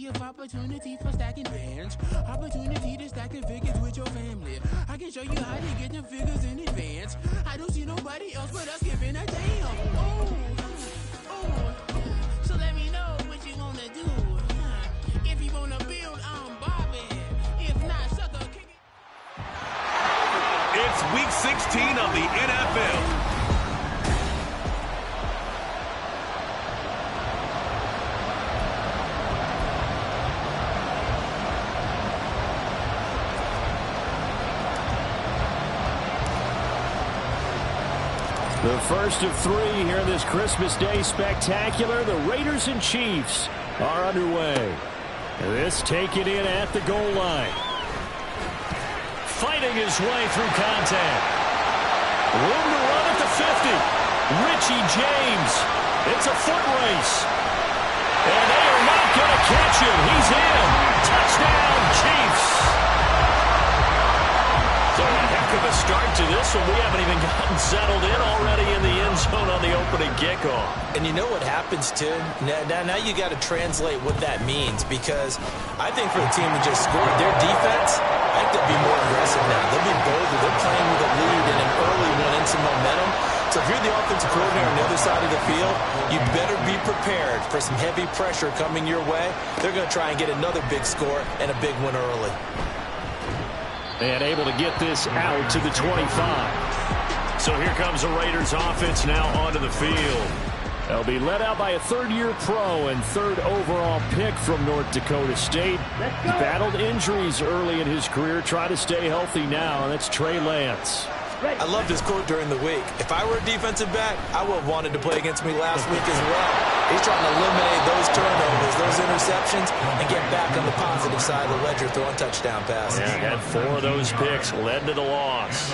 plenty of opportunity for stacking bands. Opportunity to stacking figures with your family. I can show you how to get them figures in advance. I don't see nobody else but us giving a damn. So let me know what you wanna do. If you wanna build, I'm Bobby. If not, sucker, kick it. It's week 16 of the NFL. The first of three here in this Christmas Day spectacular. The Raiders and Chiefs are underway. This taken in at the goal line. Fighting his way through contact. Room to run at the 50. Richie James. It's a foot race. And they are not going to catch him. He's in. Touchdown, Chiefs. So a heck of a start to this one. We haven't even gotten settled in already in the end zone on the opening kickoff. And you know what happens, too? Now you got to translate what that means, because I think for the team that just scored, their defense, I think they'll be more aggressive now. They'll be bolder. They're playing with a lead and an early one and some momentum. So if you're the offensive coordinator on the other side of the field, you better be prepared for some heavy pressure coming your way. They're going to try and get another big score and a big one early. And able to get this out to the 25. So here comes the Raiders offense now onto the field. They'll be led out by a third-year pro and third overall pick from North Dakota State. He battled injuries early in his career, trying to stay healthy now, and that's Trey Lance. I loved his quote during the week. If I were a defensive back, I would have wanted to play against me last week as well. He's trying to eliminate those turnovers, those interceptions, and get back on the positive side of the ledger throwing touchdown passes. Yeah, had 4 of those picks, led to the loss.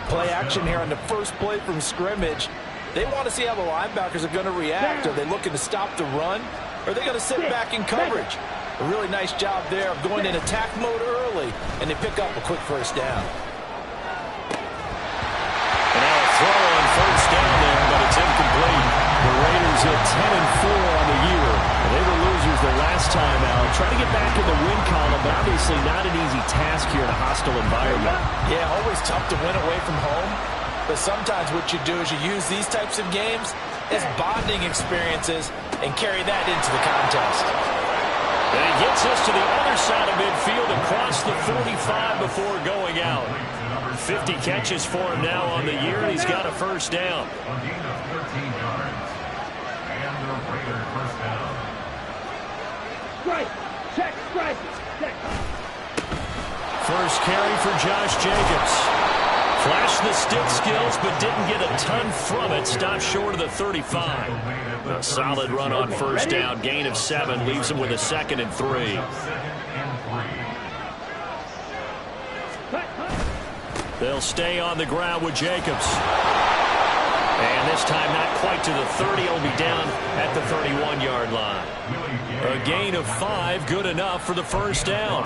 Play action here on the first play from scrimmage. They want to see how the linebackers are going to react. Are they looking to stop the run? Or are they going to sit back in coverage? A really nice job there of going in attack mode early, and they pick up a quick first down. Throw on first down there, but it's incomplete. The Raiders at 10-4 on the year. They were losers their last time out. Trying to get back in the win column, but obviously not an easy task here in a hostile environment. Yeah, always tough to win away from home. But sometimes what you do is you use these types of games as bonding experiences and carry that into the contest. And he gets us to the other side of midfield across the 45 before going out. 50 catches for him now on the year, and he's got a first down. First carry for Josh Jacobs. Flashed the stick skills, but didn't get a ton from it. Stopped short of the 35. A solid run on first down. Gain of 7 leaves him with a 2nd and 3. They'll stay on the ground with Jacobs. And this time not quite to the 30. He'll be down at the 31-yard line. A gain of 5, good enough for the first down.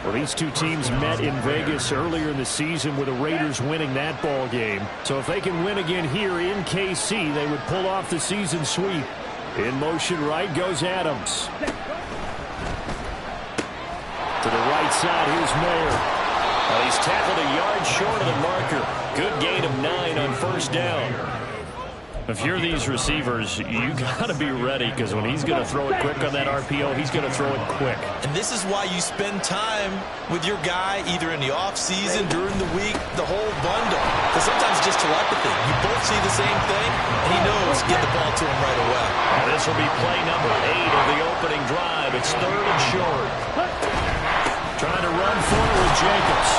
Well, these two teams met in Vegas earlier in the season with the Raiders winning that ball game. So if they can win again here in KC, they would pull off the season sweep. In motion right goes Adams. To the right side, here's Mayer. Well, he's tackled a yard short of the marker. Good gain of 9 on first down. If you're these receivers, you got to be ready, because when he's going to throw it quick on that RPO, he's going to throw it quick. And this is why you spend time with your guy either in the offseason, during the week, the whole bundle. Because sometimes it's just telepathy. You both see the same thing, and he knows get the ball to him right away. And this will be play number 8 of the opening drive. It's 3rd and short. Trying to run forward with Jacobs.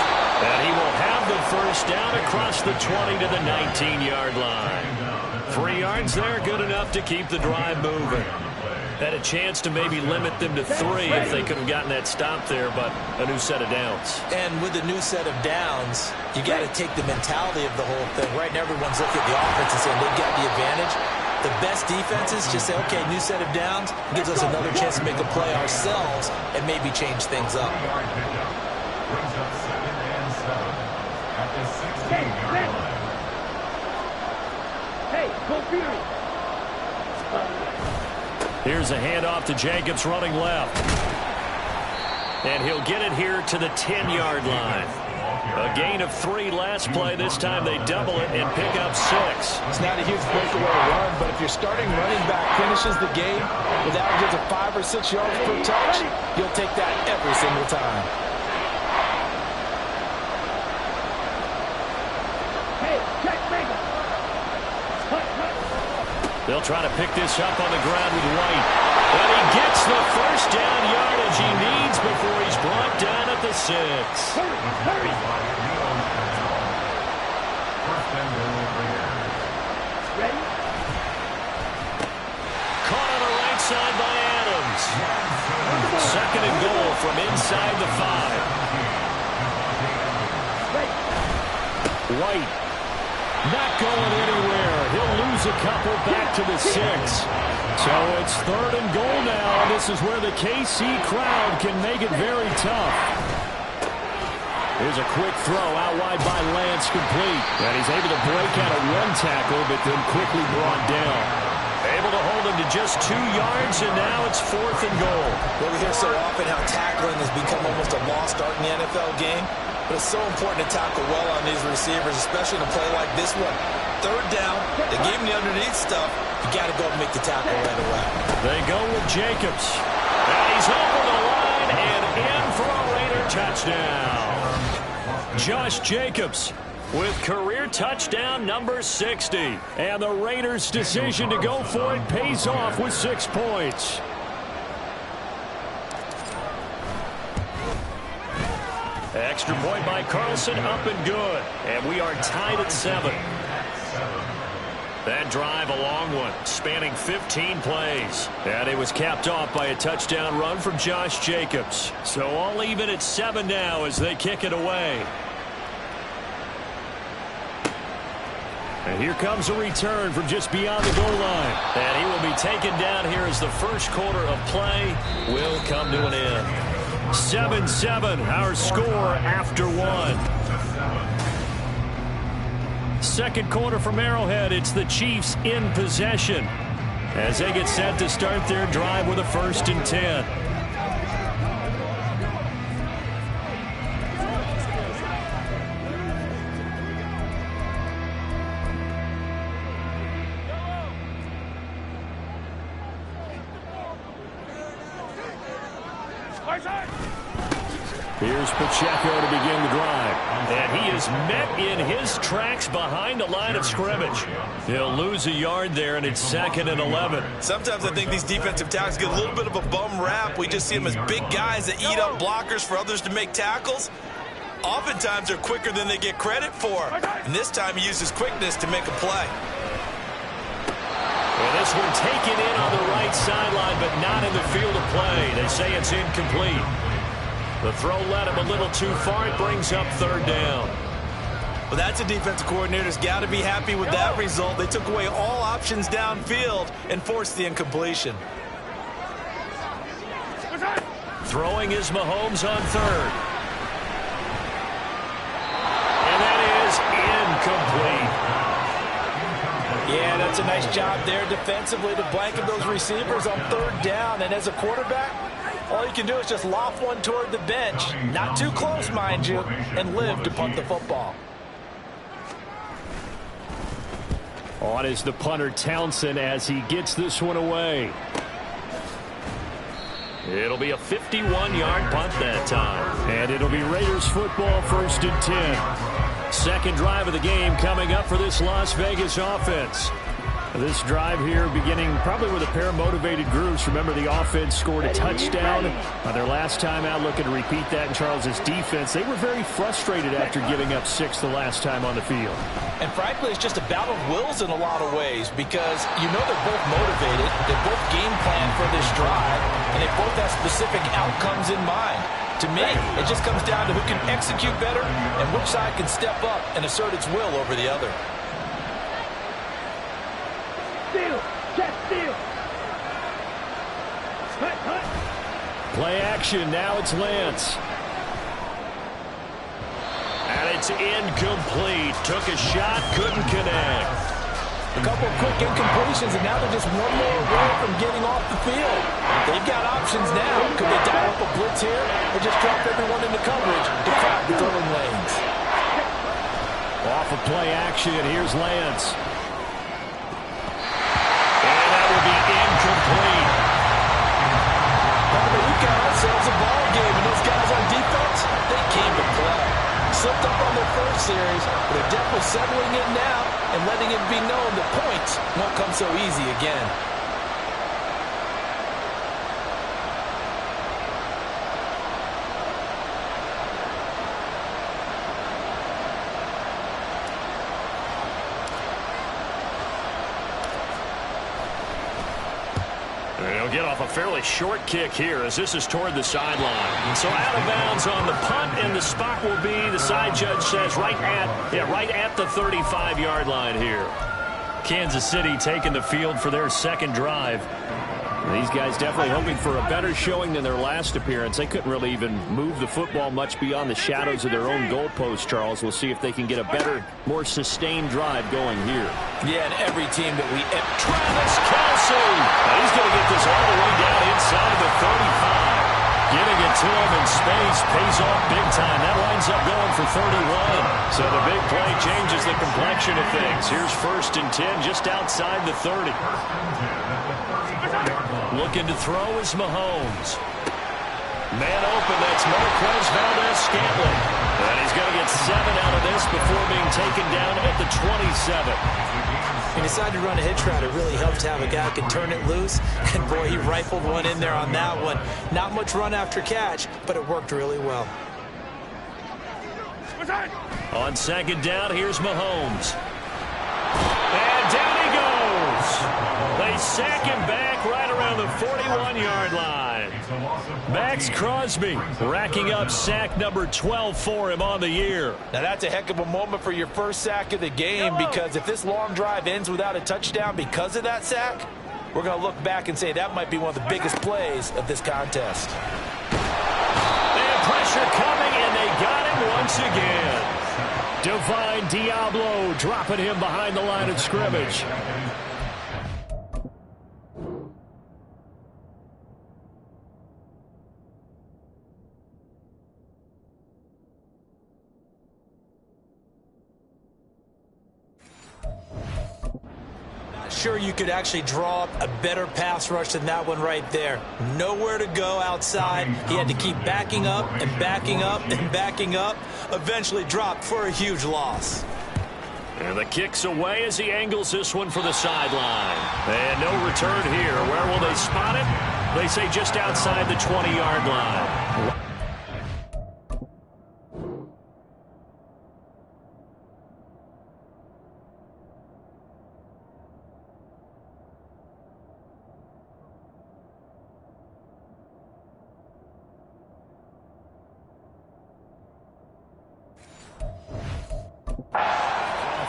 And he will have the first down across the 20 to the 19-yard line. 3 yards there, good enough to keep the drive moving. Had a chance to maybe limit them to 3 if they could have gotten that stop there, but a new set of downs. And with a new set of downs, you got to take the mentality of the whole thing. Right now, everyone's looking at the offense and saying they've got the advantage. The best defenses just say, okay, new set of downs, gives us another chance to make a play ourselves and maybe change things up. Here's a handoff to Jacobs running left. And he'll get it here to the 10-yard line. A gain of 3 last play. This time they double it and pick up 6. It's not a huge breakaway run, but if your starting running back finishes the game with averages of 5 or 6 yards per touch, you'll take that every single time. They'll try to pick this up on the ground with White. And he gets the first down yardage he needs before he's brought down at the 6. Caught on the right side by Adams. 2nd and goal from inside the 5. White. Not going anywhere. He'll lose a couple back to the 6. So it's 3rd and goal now, and this is where the KC crowd can make it very tough. Here's a quick throw out wide by Lance, complete. And he's able to break out a run tackle, but then quickly brought down. Able to hold him to just 2 yards, and now it's 4th and goal. Well, we hear so often how tackling has become almost a lost art in the NFL game. But it's so important to tackle well on these receivers, especially in a play like this one. 3rd down, they gave him the underneath stuff. You got to go and make the tackle right away. They go with Jacobs. And he's over the line and in for a Raider touchdown. Josh Jacobs with career touchdown number 60. And the Raiders' decision to go for it pays off with 6 points. Extra point by Carlson, up and good. And we are tied at 7. That drive, a long one, spanning 15 plays. And it was capped off by a touchdown run from Josh Jacobs. So all even at 7 now as they kick it away. And here comes a return from just beyond the goal line. And he will be taken down here as the first quarter of play will come to an end. 7-7, our score after 1. 2nd quarter from Arrowhead, it's the Chiefs in possession as they get set to start their drive with a 1st and 10. Here's Pacheco to begin the drive. And he is met in his tracks behind the line of scrimmage. He'll lose a yard there, and it's 2nd and 11. Sometimes I think these defensive tackles get a little bit of a bum rap. We just see them as big guys that eat up blockers for others to make tackles. Oftentimes they're quicker than they get credit for. And this time he uses quickness to make a play. And this one taken in on the right sideline, but not in the field of play. They say it's incomplete. The throw led him a little too far. It brings up 3rd down. Well, that's a defensive coordinator's got to be happy with that result. They took away all options downfield and forced the incompletion. Throwing is Mahomes on 3rd. And that is incomplete. Yeah, that's a nice job there defensively to blanket those receivers on 3rd down. And as a quarterback, all you can do is just loft one toward the bench. Not too close, mind you, and live to punt the football. On is the punter Townsend as he gets this one away. It'll be a 51-yard punt that time. And it'll be Raiders football, 1st and 10. 2nd drive of the game coming up for this Las Vegas offense. This drive here beginning probably with a pair of motivated groups. Remember, the offense scored a touchdown on their last time out, looking to repeat that in Charles' defense. They were very frustrated after giving up 6 the last time on the field. And frankly, it's just a battle of wills in a lot of ways because you know they're both motivated, they both game plan for this drive, and they both have specific outcomes in mind. To me, it just comes down to who can execute better and which side can step up and assert its will over the other. Steal! Check steal! Play action, now it's Lance. And it's incomplete. Took a shot, couldn't connect. A couple of quick incompletions, and now they're just one more away from getting off the field. They've got options now. Could they dial up a blitz here or just drop everyone into coverage to crowd the throwing lanes? Off of play action, here's Lance. And that will be incomplete. We've got ourselves a ball game, and those guys on defense, they came to play. Slipped up on their first series, but they're definitely settling in now and letting it be known that points won't come so easy again. They'll get off a fairly short kick here as this is toward the sideline. And so out of bounds on the punt, and the spot will be, the side judge says, right at the 35-yard line here. Kansas City taking the field for their second drive. These guys definitely hoping for a better showing than their last appearance. They couldn't really even move the football much beyond the shadows of their own goalpost, Charles. We'll see if they can get a better, more sustained drive going here. Yeah, and every team that we... Travis Kelce! He's going to get this all the way down inside of the 35. Getting it to him in space pays off big time. That winds up going for 31. So the big play changes the complexion of things. Here's 1st and 10 just outside the 30. Looking to throw is Mahomes. Man open, that's Marquez Valdes-Scantling. And he's going to get 7 out of this before being taken down at the 27. He decided to run a hitch route. It really helped to have a guy who could turn it loose. And, boy, he rifled one in there on that one. Not much run after catch, but it worked really well. On 2nd down, here's Mahomes. And down he goes. They sack him back right around the 41-yard line. Max Crosby racking up sack number 12 for him on the year. Now, that's a heck of a moment for your first sack of the game, because if this long drive ends without a touchdown because of that sack, we're going to look back and say that might be one of the biggest plays of this contest. They have pressure coming, and they got him once again. Divine Diablo dropping him behind the line of scrimmage. Sure, you could actually draw up a better pass rush than that one right there. Nowhere to go outside. He had to keep backing up and backing up and backing up. Eventually dropped for a huge loss. And the kick's away as he angles this one for the sideline. And no return here. Where will they spot it? They say just outside the 20-yard line.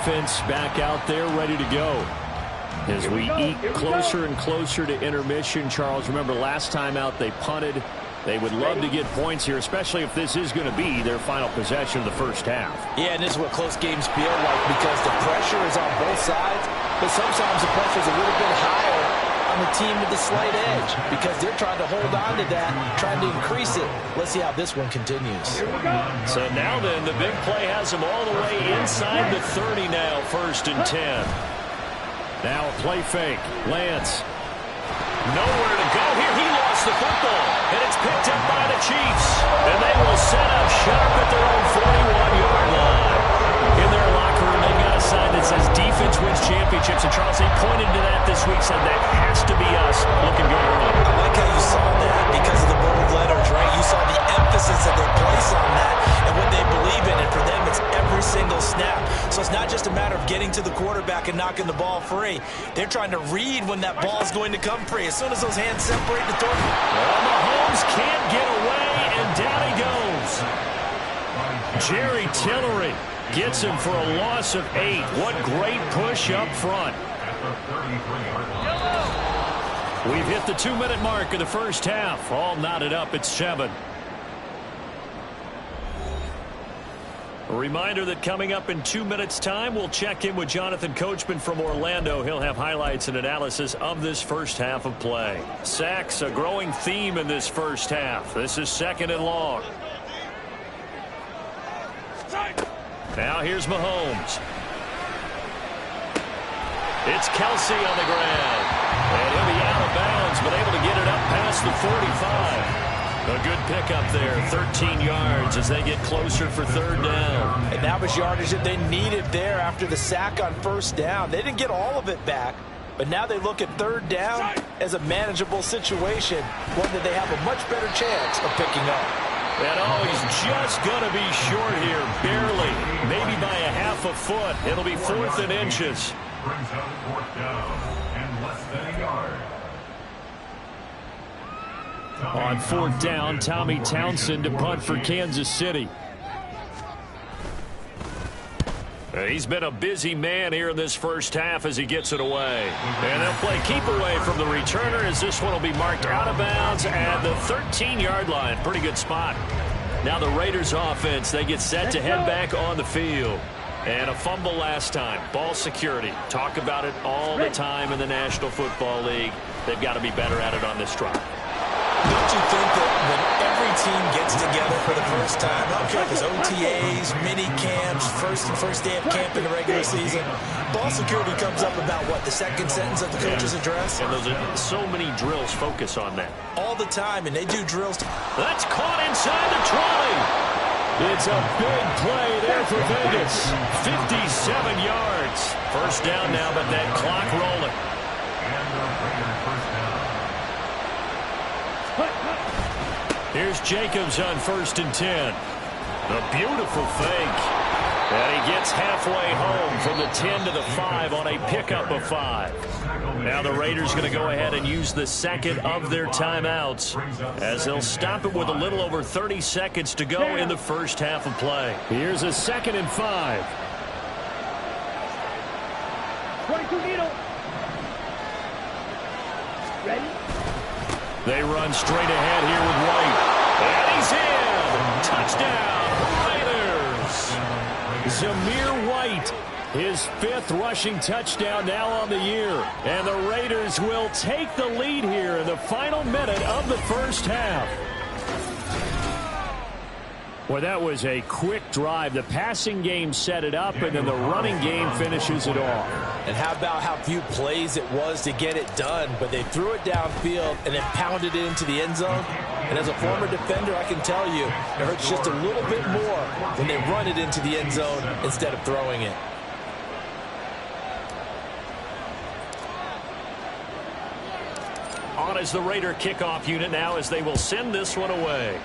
Offense back out there ready to go as we eke closer and closer to intermission. Charles, remember last time out they punted. They would love to get points here, especially if this is going to be their final possession of the first half. Yeah, and this is what close games feel like, because the pressure is on both sides, but sometimes the pressure is a little bit higher on the team with the slight edge, because they're trying to hold on to that, trying to increase it. Let's see how this one continues. So now then, the big play has them all the way inside the 30 now, 1st and 10. Now a play fake. Lance. Nowhere to go here. He lost the football, and it's picked up by the Chiefs. And they will set up shop at their own 41-yard line. In their locker room, they've got a sign that says defense wins championships. And Charles, they pointed to that this week, said that has to be us. Looking good or not. I like how you saw that because of the bold letters, right? You saw the emphasis that they place on that and what they believe in. And for them, it's every single snap. So it's not just a matter of getting to the quarterback and knocking the ball free. They're trying to read when that ball is going to come free. As soon as those hands separate the target. Well, Mahomes can't get away, and down he goes. Jerry Tillery gets him for a loss of 8. What great push up front. We've hit the 2-minute mark of the first half. All knotted up at 7. A reminder that coming up in 2 minutes' time, we'll check in with Jonathan Coachman from Orlando. He'll have highlights and analysis of this first half of play. Sacks, a growing theme in this first half. This is 2nd and long. Now here's Mahomes. It's Kelsey on the ground. And he'll be out of bounds, but able to get it up past the 45. A good pickup there, 13 yards as they get closer for 3rd down. And that was yardage that they needed there after the sack on 1st down. They didn't get all of it back, but now they look at 3rd down as a manageable situation, one that they have a much better chance of picking up. And he's just going to be short here, barely, maybe by a half a foot. It'll be 4th and inches. Brings out 4th down and less than a yard. On 4th down, Tommy Townsend to punt for Kansas City. He's been a busy man here in this first half as he gets it away. And they'll play keep away from the returner as this one will be marked out of bounds at the 13-yard line. Pretty good spot. Now the Raiders offense, they get set to head back on the field. And a fumble last time. Ball security. Talk about it all the time in the National Football League. They've got to be better at it on this drive. Don't you think that when every team gets together for the first time, I don't care if it's OTAs, mini camps, first day of camp in the regular season, ball security comes up about what, the second sentence of the coach's address? And those are so many drills focus on that. All the time, and they do drills. That's caught inside the 20. It's a big play there for Vegas. 57 yards. First down now, but that clock rolling. Here's Jacobs on 1st and 10. A beautiful fake. And he gets halfway home from the 10 to the 5 on a pickup of 5. Now the Raiders going to go ahead and use the second of their timeouts as they'll stop it with a little over 30 seconds to go in the first half of play. Here's a 2nd and 5. 22 needle. Ready? They run straight ahead here with White. And he's in. Touchdown, Raiders. Zamir White, his 5th rushing touchdown now on the year. And the Raiders will take the lead here in the final minute of the first half. Well, that was a quick drive. The passing game set it up, and then the running game finishes it off. And how about how few plays it was to get it done, but they threw it downfield and then pounded it into the end zone. And as a former defender, I can tell you, it hurts just a little bit more when they run it into the end zone instead of throwing it. On is the Raider kickoff unit now as they will send this one away.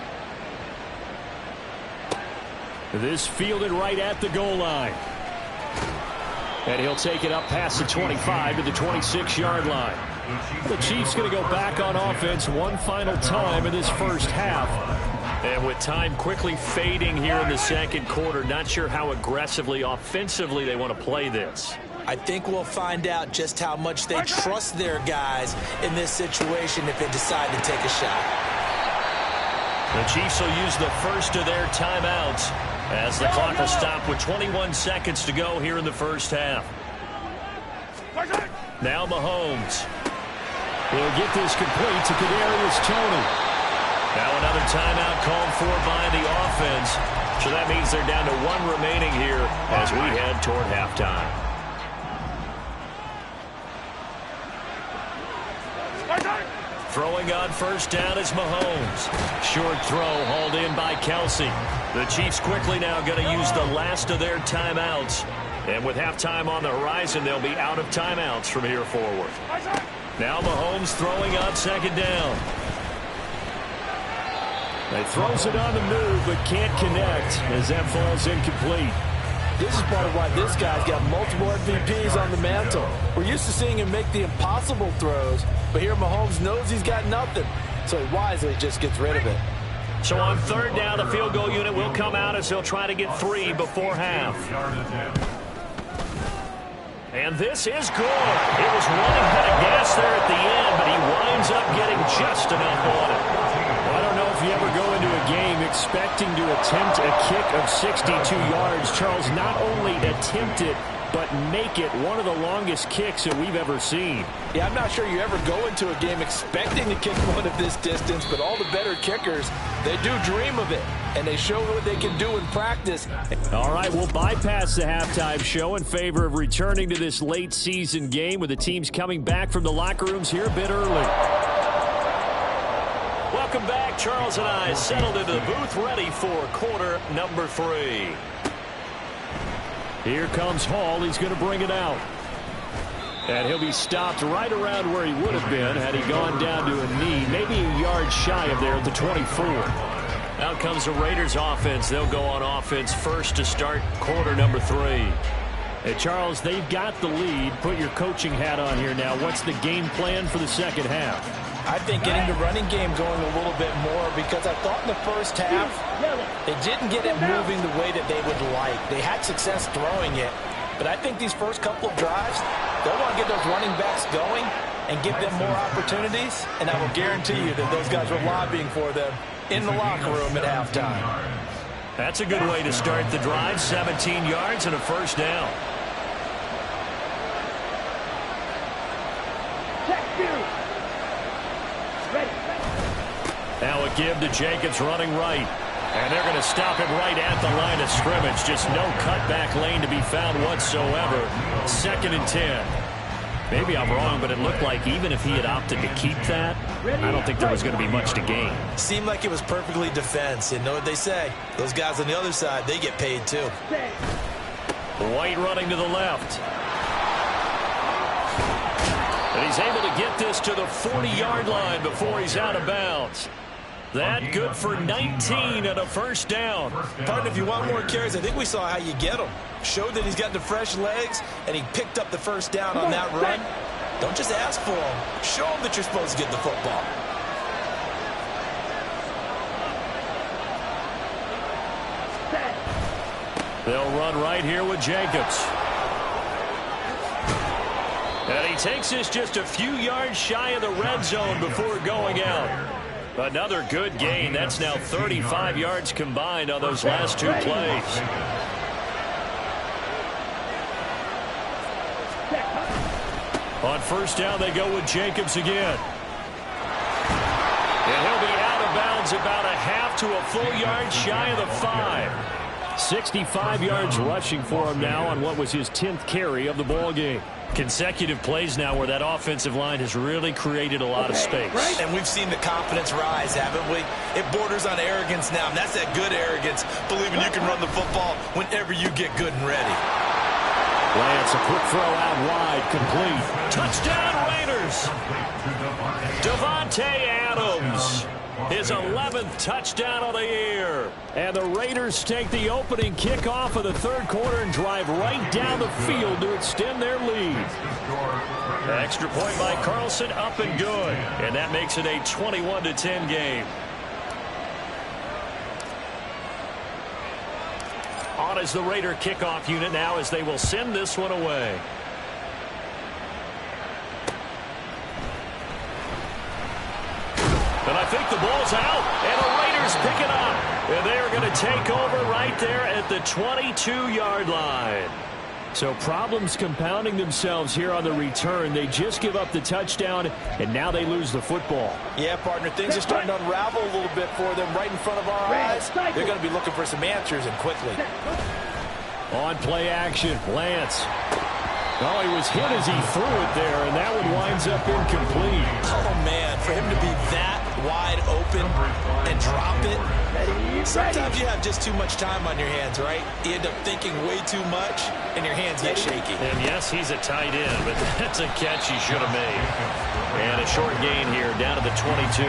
This fielded right at the goal line. And he'll take it up past the 25 to the 26-yard line. The Chiefs going to go back on offense one final time in this first half. And with time quickly fading here in the second quarter, not sure how aggressively, offensively they want to play this. I think we'll find out just how much they trust their guys in this situation if they decide to take a shot. The Chiefs will use the first of their timeouts as the clock will stop with 21 seconds to go here in the first half. Now Mahomes. He'll get this complete to Kadarius Toney. Now another timeout called for by the offense. So that means they're down to 1 remaining here as we head toward halftime. Throwing on first down is Mahomes. Short throw hauled in by Kelsey. The Chiefs quickly now going to use the last of their timeouts. And with halftime on the horizon, they'll be out of timeouts from here forward. Now Mahomes throwing on second down. He throws it on the move but can't connect as that falls incomplete. This is part of why this guy's got multiple MVPs on the mantle. We're used to seeing him make the impossible throws, but here Mahomes knows he's got nothing, so he wisely just gets rid of it. So on third down, the field goal unit will come out as they'll try to get 3 before half. And this is good. It was running out of gas there at the end, but he winds up getting just enough on it. Well, I don't know if you ever go into a game expecting to attempt a kick of 62 yards. Charles, not only attempt it, but make it one of the longest kicks that we've ever seen. Yeah, I'm not sure you ever go into a game expecting to kick one of this distance, but all the better kickers, they do dream of it, and they show what they can do in practice. All right, we'll bypass the halftime show in favor of returning to this late season game with the teams coming back from the locker rooms here a bit early. Welcome back. Charles and I settled into the booth ready for quarter number 3. Here comes Hall. He's going to bring it out. And he'll be stopped right around where he would have been had he gone down to a knee, maybe a yard shy of there at the 24. Out comes the Raiders offense. They'll go on offense first to start quarter number 3. Hey, Charles, they've got the lead. Put your coaching hat on here now. What's the game plan for the second half? I think getting the running game going a little bit more, because I thought in the first half they didn't get it moving the way that they would like. They had success throwing it, but I think these first couple of drives, they'll want to get those running backs going and give them more opportunities, and I will guarantee you that those guys were lobbying for them in the locker room at halftime. That's a good way to start the drive. 17 yards and a first down. Now a give to Jacobs running right. And they're going to stop him right at the line of scrimmage. Just no cutback lane to be found whatsoever. 2nd and 10. Maybe I'm wrong, but it looked like even if he had opted to keep that, I don't think there was going to be much to gain. Seemed like it was perfectly defense. You know what they say? Those guys on the other side, they get paid too. White running to the left. And he's able to get this to the 40-yard line before he's out of bounds. That good for 19 and a first down. Partner, if you want more carries, I think we saw how you get him. Showed that he's got the fresh legs, and he picked up the first down on that run. Don't just ask for him. Show him that you're supposed to get the football. They'll run right here with Jacobs. And he takes this just a few yards shy of the red zone before going out. Another good gain. That's now 35 yards combined on those last 2 plays. On first down, they go with Jacobs again. And he'll be out of bounds about a half to a full yard shy of the 5. 65 yards rushing for him now on what was his 10th carry of the ball game. Consecutive plays now where that offensive line has really created a lot of space. Right, and we've seen the confidence rise, haven't we? It borders on arrogance now, and that's that good arrogance, believing you can run the football whenever you get good and ready. Lance, a quick throw out wide, complete. Touchdown, Raiders! Davante Adams, his 11th touchdown of the year. And the Raiders take the opening kickoff of the 3rd quarter and drive right down the field to extend their lead. Extra point by Carlson, up and good. And that makes it a 21-10 game. On is the Raider kickoff unit now as they will send this one away. And I think the ball's out, and the Raiders pick it up. And they're going to take over right there at the 22-yard line. So problems compounding themselves here on the return. They just give up the touchdown, and now they lose the football. Yeah, partner, things are starting to unravel a little bit for them right in front of our eyes. They're going to be looking for some answers, and quickly. On play action, Lance. Oh, he was hit as he threw it there, and that one winds up incomplete. Oh, man, for him to be that wide open and drop it. Sometimes you have just too much time on your hands, right? You end up thinking way too much, and your hands get shaky. And yes, he's a tight end, but that's a catch he should have made. And a short gain here down to the 22.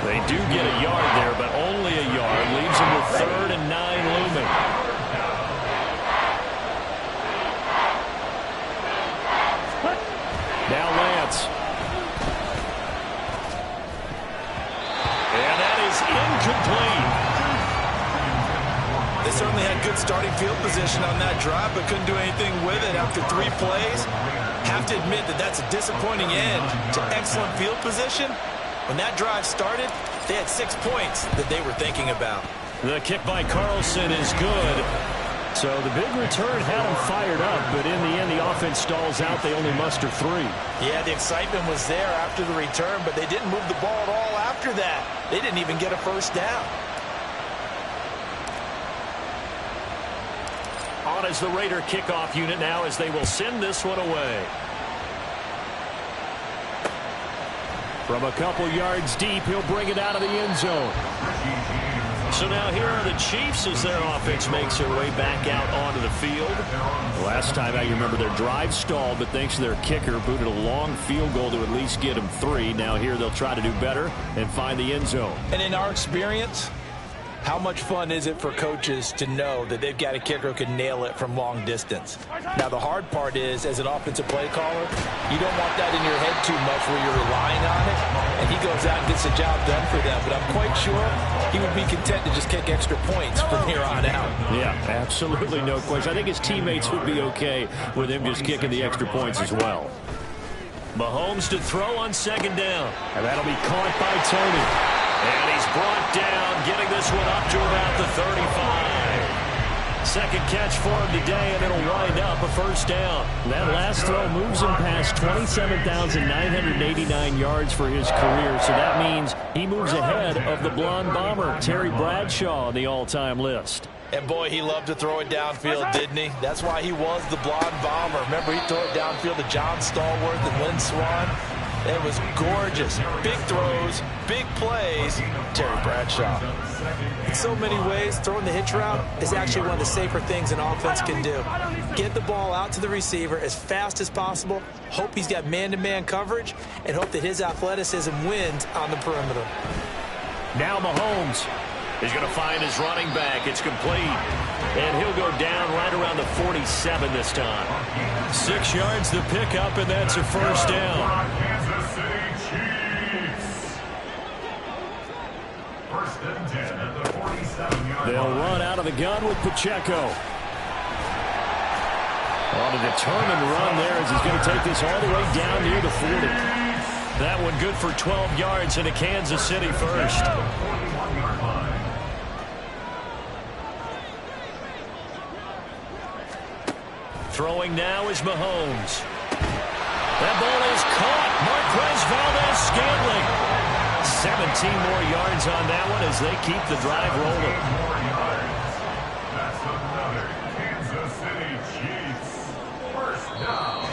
They do get a yard there, but only a yard. Leaves them with 3rd and 9 looming. Now Lance. And that is incomplete. They certainly had good starting field position on that drive, but couldn't do anything with it after 3 plays. Have to admit that that's a disappointing end to excellent field position. When that drive started, they had 6 points that they were thinking about. The kick by Carlson is good. So the big return had them fired up, but in the end, the offense stalls out. They only muster 3. Yeah, the excitement was there after the return, but they didn't move the ball at all after that. They didn't even get a first down. On as the Raider kickoff unit now as they will send this one away. From a couple yards deep, he'll bring it out of the end zone. So now here are the Chiefs as their offense makes their way back out onto the field. Last time out, you remember their drive stalled, but thanks to their kicker, booted a long field goal to at least get them 3. Now here they'll try to do better and find the end zone. And in our experience, how much fun is it for coaches to know that they've got a kicker who can nail it from long distance? Now, the hard part is, as an offensive play caller, you don't want that in your head too much where you're relying on it, and he goes out and gets the job done for them. But I'm quite sure he would be content to just kick extra points from here on out. Yeah, absolutely no question. I think his teammates would be okay with him just kicking the extra points as well. Mahomes to throw on second down. And that'll be caught by Tony. And he's brought down, getting this one up to about the 35. Second catch for him today, and it'll wind up a first down. That last throw moves him past 27,989 yards for his career, so that means he moves ahead of the blonde bomber, Terry Bradshaw, on the all-time list. And, boy, he loved to throw it downfield, didn't he? That's why he was the blonde bomber. Remember, he threw it downfield to John Stallworth and Lynn Swann. It was gorgeous. Big throws, big plays. Terry Bradshaw. In so many ways, throwing the hitch route is actually one of the safer things an offense can do. Get the ball out to the receiver as fast as possible, hope he's got man-to-man coverage, and hope that his athleticism wins on the perimeter. Now Mahomes is going to find his running back. It's complete. And he'll go down right around the 47 this time. 6 yards to pick up, and that's a first down. Kansas City Chiefs. First and 10 at the 47-yard They'll line. run out of the gun with Pacheco. On a determined run there as he's going to take this all the way down near the 40. That one good for 12 yards into Kansas City first. 41-yard line. Throwing now is Mahomes. That ball is caught. Marquez Valdes-Scantling. 17 more yards on that one as they keep the drive rolling. More yards. That's another Kansas City Chiefs. First down.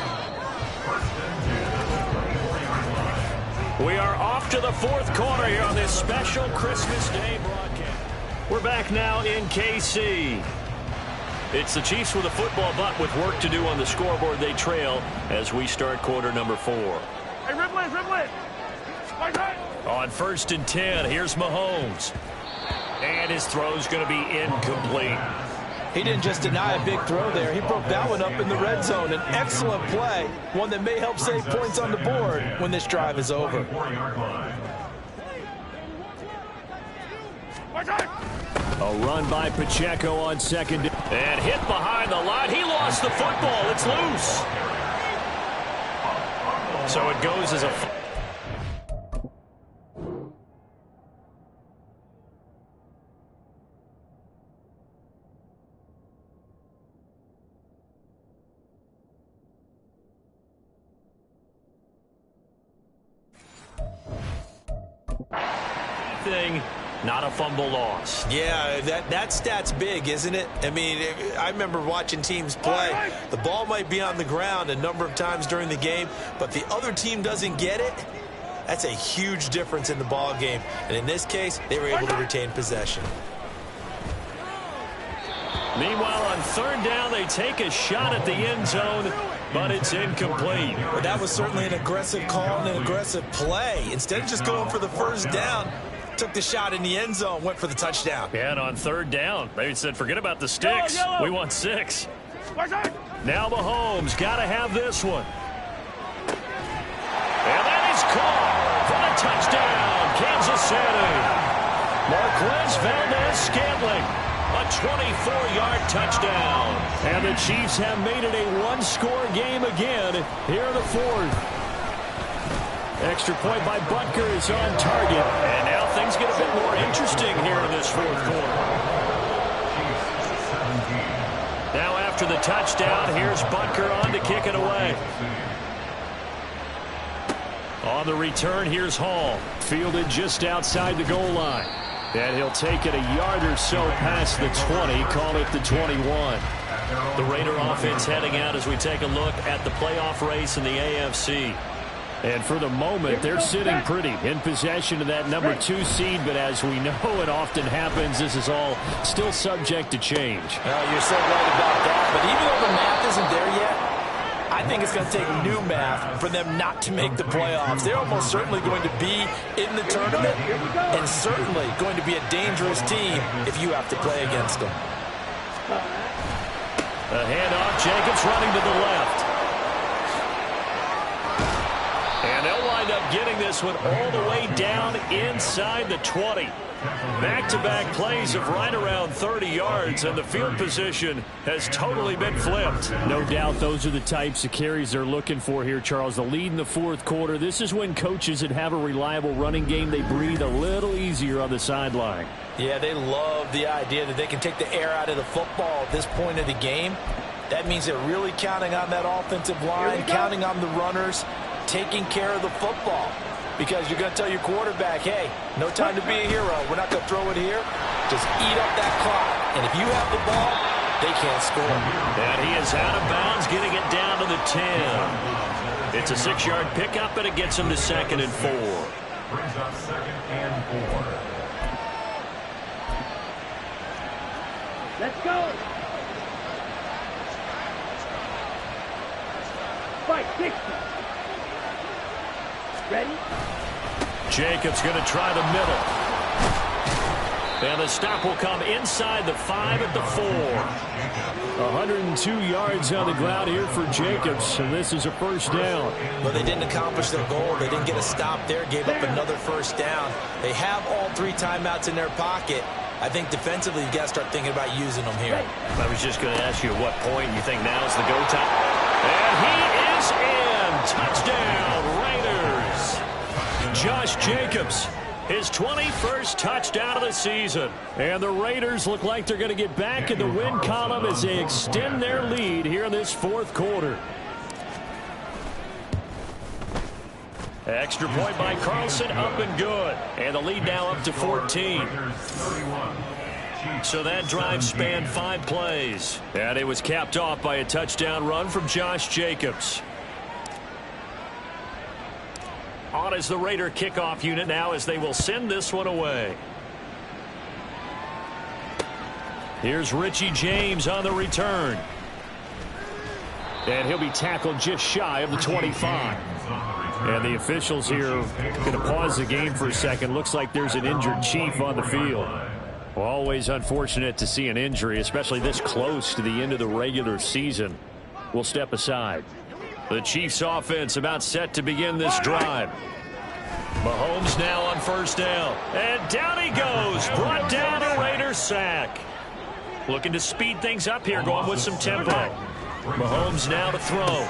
First and 10 at the 34-yard line. We are off to the fourth quarter here on this special Christmas Day broadcast. We're back now in KC. It's the Chiefs with a football, but with work to do on the scoreboard. They trail as we start quarter number 4. Hey, Ripley! On first and 10, here's Mahomes. And his throw's going to be incomplete. He didn't just deny a big throw there. He broke that one up in the red zone. An excellent play, one that may help save points on the board when this drive is over. 4-yard line. A run by Pacheco on second. And hit behind the line. He lost the football. It's loose. So it goes as a... thing. Not a fumble loss. Yeah, that stat's big, isn't it? I mean, I remember watching teams play. The ball might be on the ground a number of times during the game, but the other team doesn't get it. That's a huge difference in the ball game. And in this case, they were able to retain possession. Meanwhile, on third down, they take a shot at the end zone, but it's incomplete. But that was certainly an aggressive call and an aggressive play. Instead of just going for the first down, took the shot in the end zone, went for the touchdown. Yeah, and on third down, they said, forget about the sticks. We want 6. Now Mahomes got to have this one. And that is caught for the touchdown, Kansas City. Marquez Valdes-Scantling, a 24-yard touchdown. And the Chiefs have made it a one-score game again here in the fourth. Extra point by Butker is on target. And now things get a bit more interesting here in this fourth quarter. Now after the touchdown, here's Butker on to kick it away. On the return, here's Hall. Fielded just outside the goal line. And he'll take it a yard or so past the 20, call it the 21. The Raider offense heading out as we take a look at the playoff race in the AFC. And for the moment, they're sitting pretty in possession of that number 2 seed. But as we know it often happens, this is all still subject to change. Well, you're so right about that. But even though the math isn't there yet, I think it's going to take new math for them not to make the playoffs. They're almost certainly going to be in the tournament and certainly going to be a dangerous team if you have to play against them. A handoff, Jacobs running to the left. And they'll wind up getting this one all the way down inside the 20. Back-to-back plays of right around 30 yards, and the field position has totally been flipped. No doubt those are the types of carries they're looking for here, Charles. The lead in the fourth quarter. This is when coaches that have a reliable running game, they breathe a little easier on the sideline. Yeah, they love the idea that they can take the air out of the football at this point of the game. That means they're really counting on that offensive line, counting on the runners, taking care of the football. Because you're going to tell your quarterback, hey, no time to be a hero. We're not going to throw it here. Just eat up that clock. And if you have the ball, they can't score. And he is out of bounds, getting it down to the 10. It's a 6-yard pickup, and it gets him to 2nd and 4. Brings up 2nd and 4. Let's go. 560. Ready? Jacobs going to try the middle. And the stop will come inside the 5 at the 4. 102 yards on the ground here for Jacobs, and this is a first down. Well, they didn't accomplish their goal. They didn't get a stop there, gave up another first down. They have all 3 timeouts in their pocket. I think defensively you've got to start thinking about using them here. I was just going to ask you at what point you think now is the go time. And he is in. Touchdown, Raiders. Josh Jacobs, his 21st touchdown of the season. And the Raiders look like they're going to get back in the win column as they extend their lead here in this fourth quarter. Extra point by Carlson, up and good. And the lead now up to 14. So that drive spanned 5 plays. And it was capped off by a touchdown run from Josh Jacobs. On is the Raider kickoff unit now as they will send this one away. Here's Richie James on the return. And he'll be tackled just shy of the 25. And the officials here are going to pause the game for a second. Looks like there's an injured Chief on the field. Well, always unfortunate to see an injury, especially this close to the end of the regular season. We'll step aside. The Chiefs offense about set to begin this drive. Mahomes now on first down. And down he goes. Brought down a Raiders sack. Looking to speed things up here, going with some tempo. Mahomes now to throw.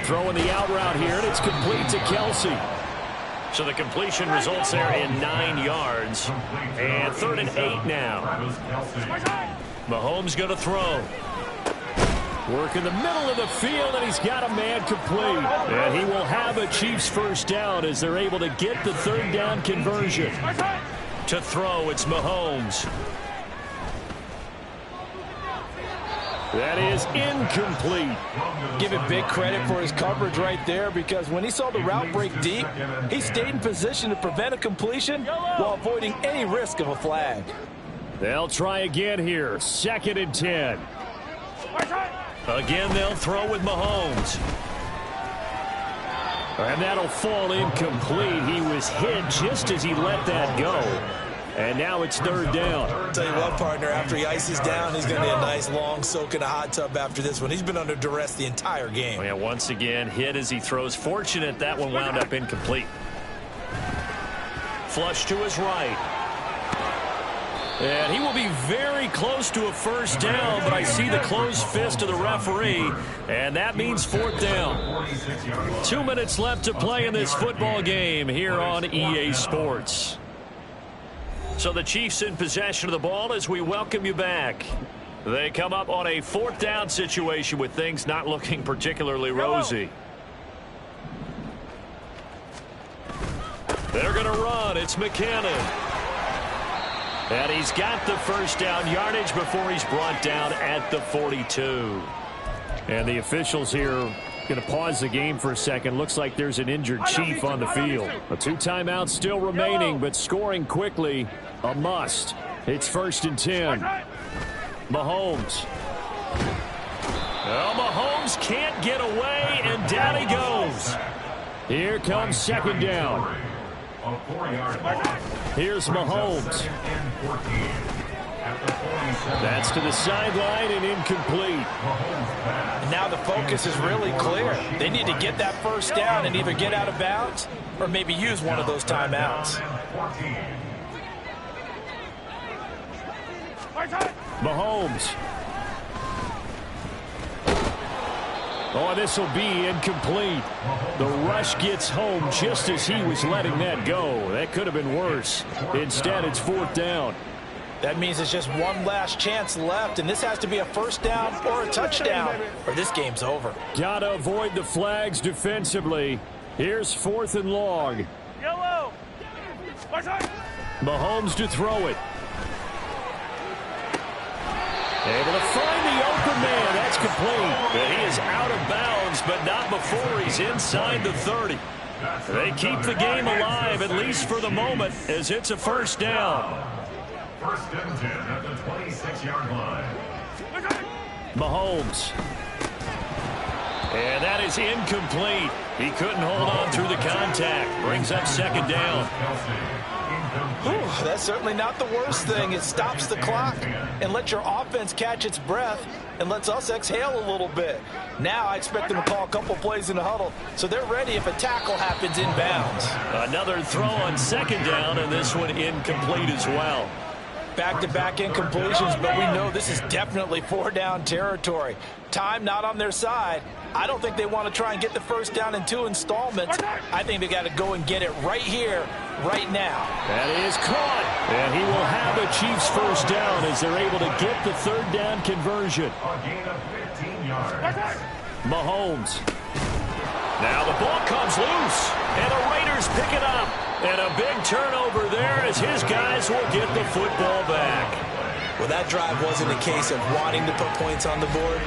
Throwing the out route here, and it's complete to Kelsey. So the completion results there in 9 yards. And 3rd and 8 now. Mahomes going to throw. Work in the middle of the field, and he's got a man complete. And he will have a Chiefs first down as they're able to get the 3rd down conversion. To throw, it's Mahomes. That is incomplete. Give him big credit for his coverage right there, because when he saw the route break deep, he stayed in position to prevent a completion while avoiding any risk of a flag. They'll try again here. 2nd and 10. Again, they'll throw with Mahomes. And that'll fall incomplete. He was hit just as he let that go. And now it's 3rd down. I'll tell you what, partner, after he ices down, he's going to be a nice long soak in a hot tub after this one. He's been under duress the entire game. Oh, yeah, once again, hit as he throws. Fortunate that one wound up incomplete. Flush to his right. And he will be very close to a first down, but I see the closed fist of the referee, and that means fourth down. 2 minutes left to play in this football game here on EA Sports. So the Chiefs in possession of the ball as we welcome you back. They come up on a fourth down situation with things not looking particularly rosy. They're going to run. It's McKinnon. And he's got the first down yardage before he's brought down at the 42. And the officials here going to pause the game for a second. Looks like there's an injured Chief on the field. 2 timeouts still remaining, but scoring quickly, a must. It's 1st and 10. Mahomes. Well, Mahomes can't get away, and down he goes. Here comes 2nd down. Here's Mahomes. That's to the sideline and incomplete. Now the focus is really clear. They need to get that first down and either get out of bounds or maybe use one of those timeouts. Mahomes. Oh, this will be incomplete. The rush gets home just as he was letting that go. That could have been worse. Instead, it's 4th down. That means it's just one last chance left, and this has to be a first down or a touchdown, or this game's over. Got to avoid the flags defensively. Here's 4th and long. Yellow. Mahomes to throw it. Able to find the open man. That's complete. But he is out of bounds, but not before he's inside the 30. They keep the game alive, at least for the moment, as it's a first down. 1st and 10 at the 26-yard line. Mahomes. And that is incomplete. He couldn't hold on through the contact. Brings up 2nd down. Whew, that's certainly not the worst thing. It stops the clock and lets your offense catch its breath and lets us exhale a little bit. Now I expect them to call a couple plays in the huddle, so they're ready if a tackle happens inbounds. Another throw on 2nd down, and this one incomplete as well. Back-to-back incompletions, but we know this is definitely 4-down territory. Time not on their side. I don't think they want to try and get the first down in 2 installments. I think they got to go and get it right here, right now. That is caught. And he will have a Chiefs first down as they're able to get the 3rd down conversion. A gain of 15 yards. Mahomes. Now the ball comes loose, and the Raiders pick it up. And a big turnover there as his guys will get the football back. Well, that drive wasn't a case of wanting to put points on the board.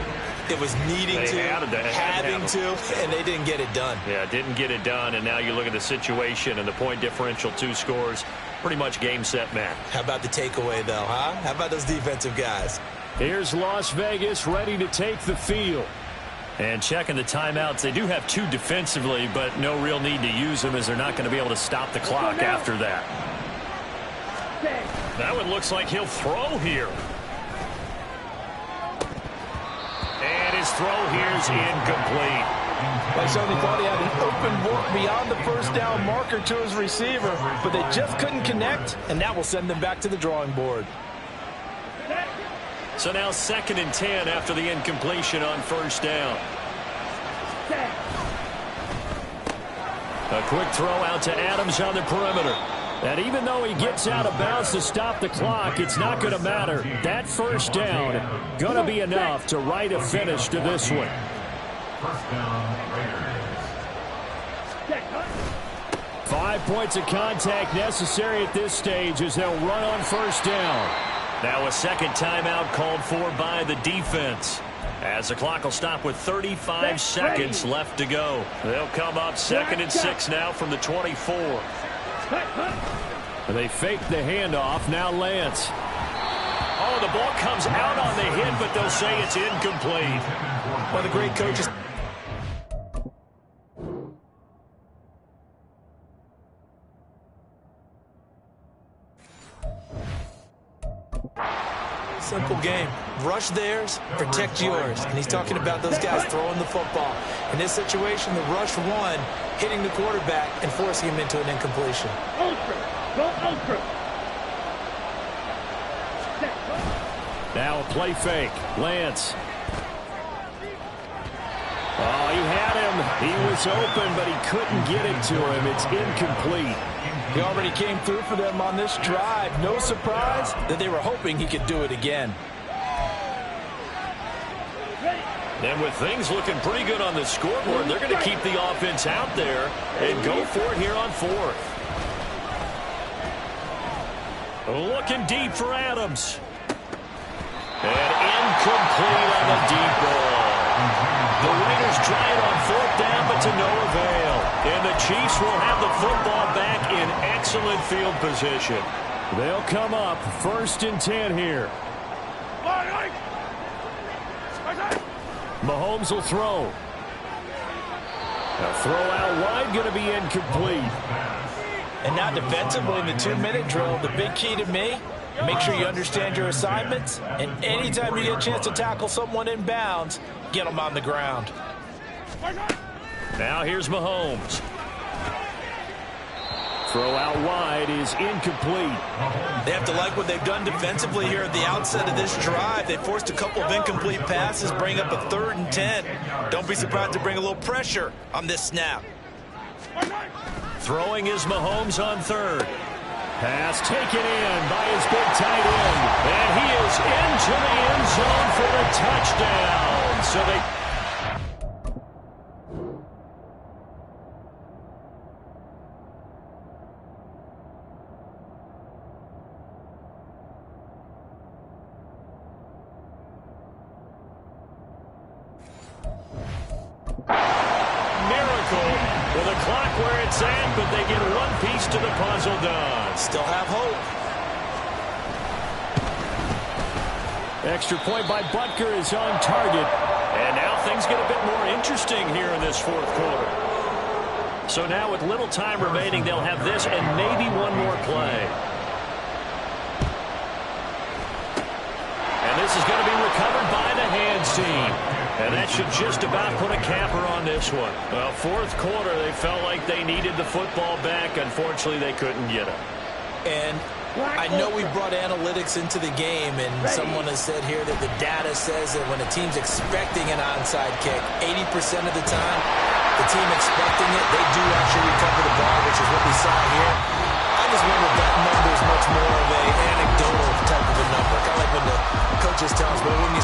It was needing to, having to, and they didn't get it done. Yeah, didn't get it done, and now you look at the situation and the point differential, 2 scores, pretty much game, set, match. How about the takeaway, though, huh? How about those defensive guys? Here's Las Vegas ready to take the field. And checking the timeouts, they do have 2 defensively, but no real need to use them as they're not going to be able to stop the clock after that. That one looks like he'll throw here. And his throw here's incomplete. Like Sony thought he had an open work beyond the first down marker to his receiver, but they just couldn't connect, and that will send them back to the drawing board. So now 2nd and 10 after the incompletion on first down. A quick throw out to Adams on the perimeter. And even though he gets out of bounds to stop the clock, it's not going to matter. That first down going to be enough to write a finish to this one. First down, Raiders. 5 points of contact necessary at this stage as they'll run on first down. Now a 2nd timeout called for by the defense. As the clock will stop with 35 seconds left to go. They'll come up 2nd and 6 now from the 24. They fake the handoff. Now Lance. Oh, the ball comes out on the hit, but they'll say it's incomplete. One of the great coaches. Simple game. Rush theirs, protect yours. And he's talking about those guys throwing the football. In this situation, the rush won, hitting the quarterback and forcing him into an incompletion. Ultra. Go ultra. Now a play fake. Lance. Oh, he had him. He was open, but he couldn't get it to him. It's incomplete. He already came through for them on this drive. No surprise that they were hoping he could do it again. And with things looking pretty good on the scoreboard, they're going to keep the offense out there and go for it here on fourth. Looking deep for Adams. And incomplete on the deep ball. The Raiders try it on fourth down, but to no avail. And the Chiefs will have the football back in excellent field position. They'll come up 1st and 10 here. Mahomes will throw. A throw out wide, going to be incomplete. And now defensively in the 2-minute drill, the big key to me, make sure you understand your assignments, and anytime you get a chance to tackle someone in bounds, get them on the ground. Now here's Mahomes. Throw out wide is incomplete. They have to like what they've done defensively here at the outset of this drive. They forced a couple of incomplete passes, bring up a 3rd and 10. Don't be surprised to bring a little pressure on this snap. Throwing is Mahomes on 3rd. Pass taken in by his big tight end. And he is into the end zone for a touchdown. So they... With the clock where it's at, but they get one piece to the puzzle done. Still have hope. Extra point by Butker is on target. And now things get a bit more interesting here in this 4th quarter. So now with little time remaining, they'll have this and maybe one more play. And this is going to be recovered by the hands team. And that should just about put a capper on this one. Well, 4th quarter, they felt like they needed the football back. Unfortunately, they couldn't get it. And I know we brought analytics into the game, and someone has said here that the data says that when a team's expecting an onside kick, 80% of the time, the team expecting it, they do actually recover the ball, which is what we saw here. I just wonder if that number is much more of an anecdotal type of a number. Kind of like when the coaches tell us, well, when you